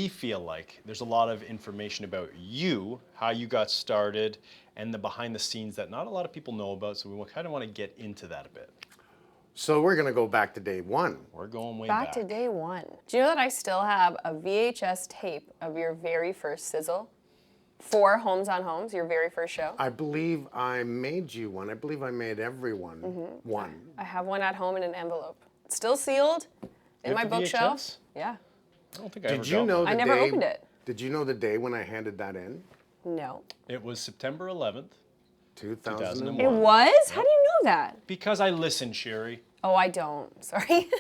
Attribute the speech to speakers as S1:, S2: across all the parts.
S1: We feel like there's a lot of information about you, how you got started, and the behind the scenes that not a lot of people know about, so we kind of want to get into that a bit.
S2: So we're going to go back to day one.
S1: We're going way
S3: Back to day one. Do you know that I still have a VHS tape of your very first sizzle for Homes on Homes, your very first show?
S2: I believe I made you one. I believe I made everyone one.
S3: I have one at home in an envelope. It's still sealed in my bookshelf. Yeah.
S1: I don't think I
S2: Did
S1: ever
S2: you
S1: got
S2: know
S1: one.
S2: the
S3: I never
S2: day,
S3: opened it.
S2: Did you know the day when I handed that in?
S3: No.
S1: It was September 11th.
S2: 2001.
S3: It was? How do you know that?
S1: Because I listened, Sherry.
S3: Oh, I don't. Sorry.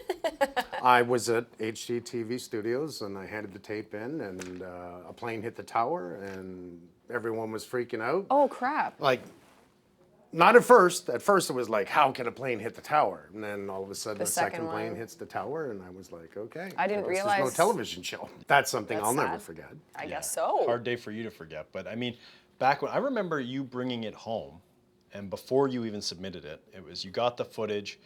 S2: I was at HGTV Studios and I handed the tape in and a plane hit the tower and everyone was freaking out.
S3: Oh, crap.
S2: Like, not at first. At first it was like, how can a plane hit the tower? And then all of a sudden
S3: The
S2: a second
S3: second
S2: plane
S3: one.
S2: hits the tower and I was like, okay.
S3: I didn't
S2: guess
S3: realize-
S2: there's no television show. That's something
S3: That's
S2: I'll never
S3: sad.
S2: forget.
S3: I guess so.
S1: Hard day for you to forget. But I mean, back when I remember you bringing it home, and before you even submitted it, it was you got the footage,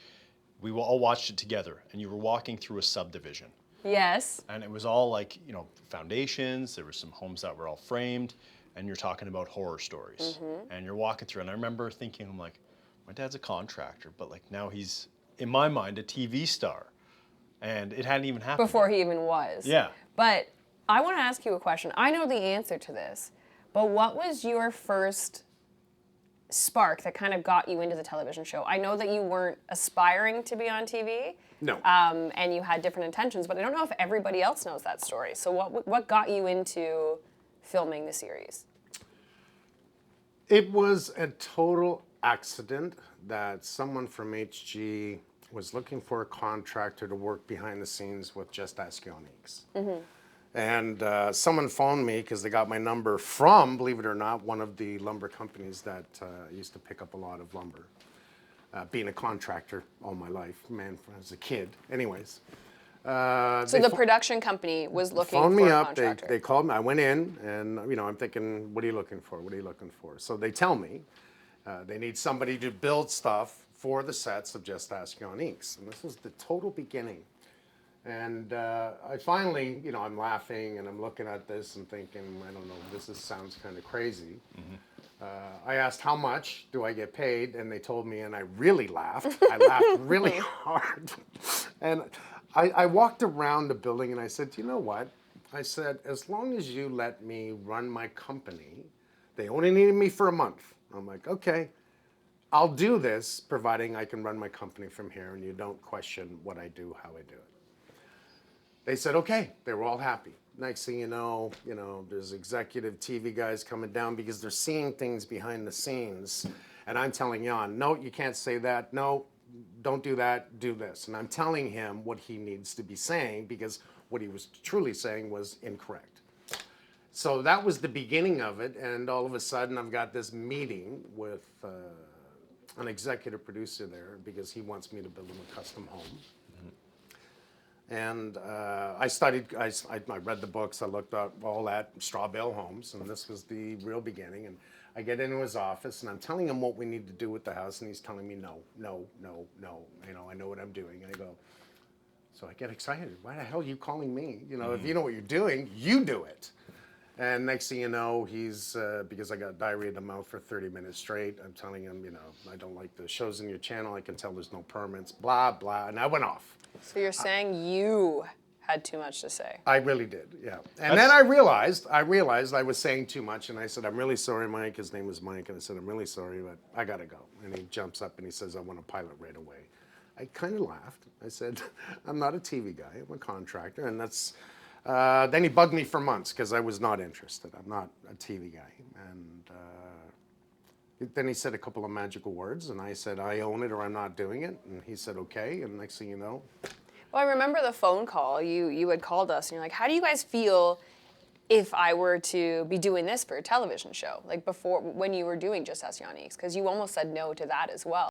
S1: we all watched it together, and you were walking through a subdivision.
S3: Yes.
S1: And it was all like, you know, foundations, there were some homes that were all framed, and you're talking about horror stories. And you're walking through, and I remember thinking, I'm like, my dad's a contractor, but like now he's, in my mind, a TV star. And it hadn't even happened.
S3: Before he even was.
S1: Yeah.
S3: But I want to ask you a question. I know the answer to this, but what was your first spark that kind of got you into the television show? I know that you weren't aspiring to be on TV.
S2: No.
S3: And you had different intentions, but I don't know if everybody else knows that story. So what got you into filming the series?
S2: It was a total accident that someone from HG was looking for a contractor to work behind the scenes with Just Ask Uniques. And someone phoned me because they got my number from, believe it or not, one of the lumber companies that used to pick up a lot of lumber. Being a contractor all my life, man, as a kid. Anyways.
S3: So the production company was looking
S2: Phoned
S3: for
S2: me
S3: a
S2: up,
S3: contractor.
S2: they called me, I went in and, you know, I'm thinking, what are you looking for? What are you looking for? So they tell me they need somebody to build stuff for the sets of Just Ask Uniques. And this was the total beginning. And I finally, you know, I'm laughing and I'm looking at this and thinking, I don't know, this sounds kind of crazy. I asked, how much do I get paid? And they told me, and I really laughed. I laughed really hard. And I walked around the building and I said, you know what? I said, as long as you let me run my company, they only needed me for a month. I'm like, okay, I'll do this, providing I can run my company from here and you don't question what I do, how I do it. They said, okay, they were all happy. Next thing you know, there's executive TV guys coming down because they're seeing things behind the scenes. And I'm telling Jan, no, you can't say that. No, don't do that, do this. And I'm telling him what he needs to be saying because what he was truly saying was incorrect. So that was the beginning of it. And all of a sudden I've got this meeting with an executive producer there because he wants me to build him a custom home. And I studied, I read the books, I looked up all that, straw bale homes, and this was the real beginning. And I get into his office and I'm telling him what we need to do with the house and he's telling me no, no, no, no. You know, I know what I'm doing. And I go, so I get excited. Why the hell are you calling me? You know, if you know what you're doing, you do it. And next thing you know, he's, because I got diarrhea in the mouth for 30 minutes straight, I'm telling him, you know, I don't like the shows in your channel, I can tell there's no permits, blah, blah, and I went off.
S3: So you're saying you had too much to say?
S2: I really did, yeah. And then I realized I was saying too much, and I said, I'm really sorry, Mike. His name was Mike, and I said, I'm really sorry, but I gotta go. And he jumps up and he says, I want a pilot right away. I kind of laughed. I said, I'm not a TV guy, I'm a contractor, and that's, then he bugged me for months because I was not interested. I'm not a TV guy. And then he said a couple of magical words, and I said, I own it or I'm not doing it. And he said, okay, and next thing you know.
S3: Well, I remember the phone call. You had called us, and you're like, how do you guys feel if I were to be doing this for a television show? Like before, when you were doing Just Ask Uniques, because you almost said no to that as well.